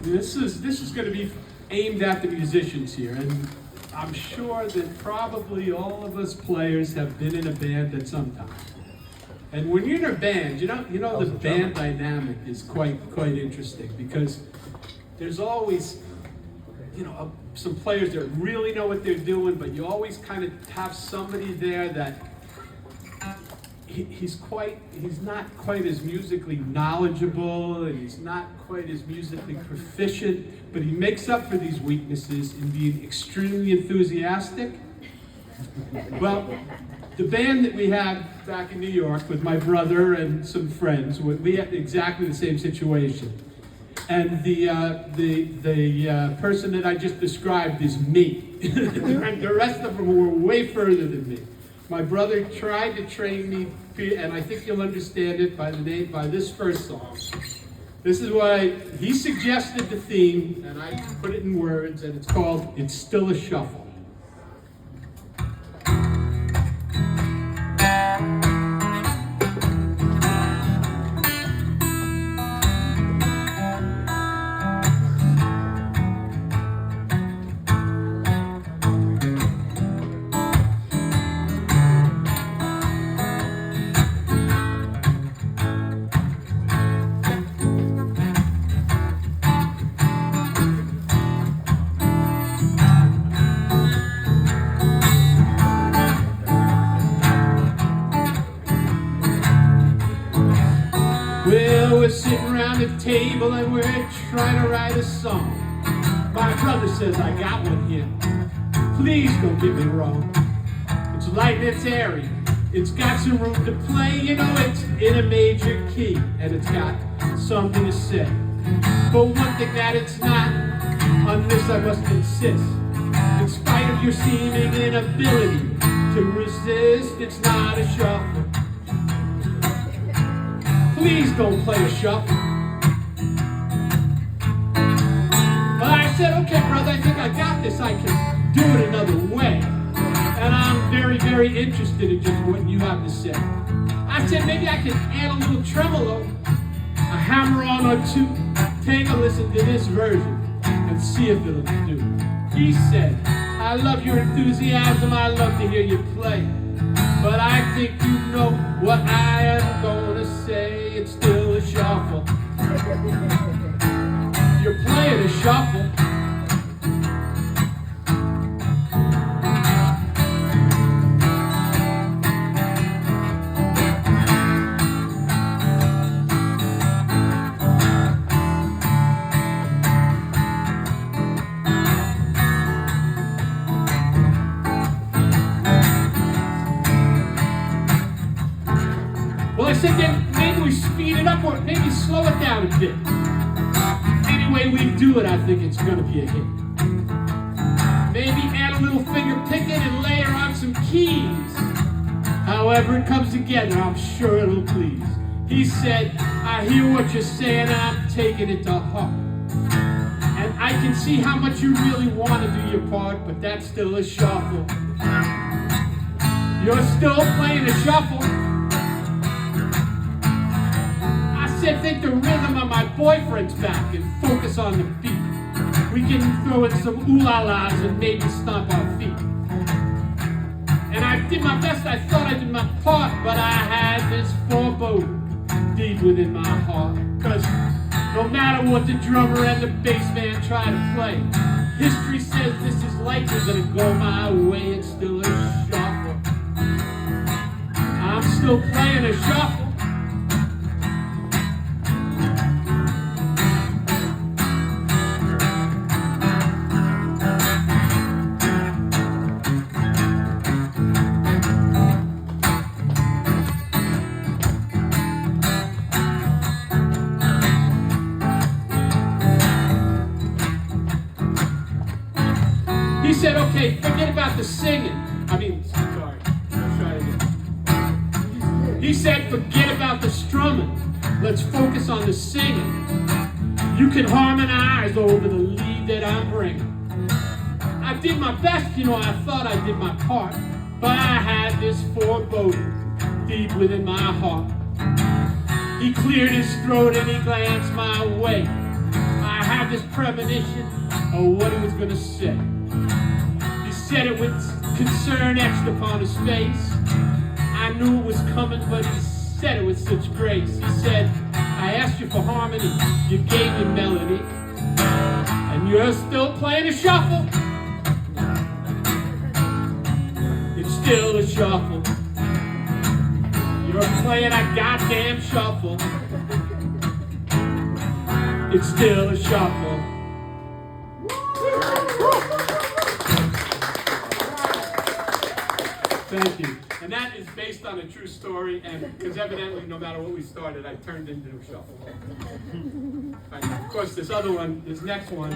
This is going to be aimed at the musicians here, and I'm sure that probably all of us players have been in a band at some time. And when you're in a band, you know the band dynamic is quite interesting, because there's always, some players that really know what they're doing, but you always kind of have somebody there that he's not quite as musically knowledgeable, and he's not quite as musically proficient, but he makes up for these weaknesses in being extremely enthusiastic. Well, the band that we had back in New York with my brother and some friends, we had exactly the same situation. And the person that I just described is me. And the rest of them were way further than me. My brother tried to train me, and I think you'll understand it by this first song. This is why he suggested the theme, and I put it in words, and it's called "It's Still a Shuffle." Well, we're sitting around the table and we're trying to write a song. My brother says, I got one here. Please don't get me wrong. It's light and it's airy. It's got some room to play. It's in a major key, and it's got something to say. But one thing that it's not, on this I must insist. In spite of your seeming inability to resist, it's not a shuffle. Please don't play a shuffle. Well, I said, okay, brother, I think I got this. I can do it another way. And I'm very, very interested in just what you have to say. I said, maybe I can add a little tremolo, a hammer-on or two. Take a listen to this version and see if it'll do. He said, I love your enthusiasm. I love to hear you play. But I think you know what I am going to say. It's still a shuffle. You're playing a shuffle. Well, I said then maybe we speed it up or maybe slow it down a bit. Any way we do it, I think it's going to be a hit. Maybe add a little finger picking and layer on some keys. However it comes together, I'm sure it'll please. He said, I hear what you're saying and I'm taking it to heart. And I can see how much you really want to do your part, but that's still a shuffle. You're still playing a shuffle. I said, think the rhythm of my boyfriend's back and focus on the beat. We can throw in some ooh-la-las and maybe stomp our feet. And I did my best, I thought I did my part, but I had this foreboding deep within my heart. Cause no matter what the drummer and the bass man try to play, history says this is likely gonna go my way. It's still a shuffle. I'm still playing a shuffle. He said, okay, forget about the singing. Sorry, let's try it again. He said, forget about the strumming. Let's focus on the singing. You can harmonize over the lead that I'm bringing. I did my best, I thought I did my part, but I had this foreboding deep within my heart. He cleared his throat and he glanced my way. I had have this premonition of what he was going to say. He said it with concern etched upon his face. I knew it was coming, but he said it with such grace. He said, I asked you for harmony, you gave me melody, and you're still playing a shuffle. It's still a shuffle. You're playing a goddamn shuffle. It's still a shuffle. Thank you. And that is based on a true story, and because evidently no matter what we started, I turned into a shuffle. Right, of course, this next one,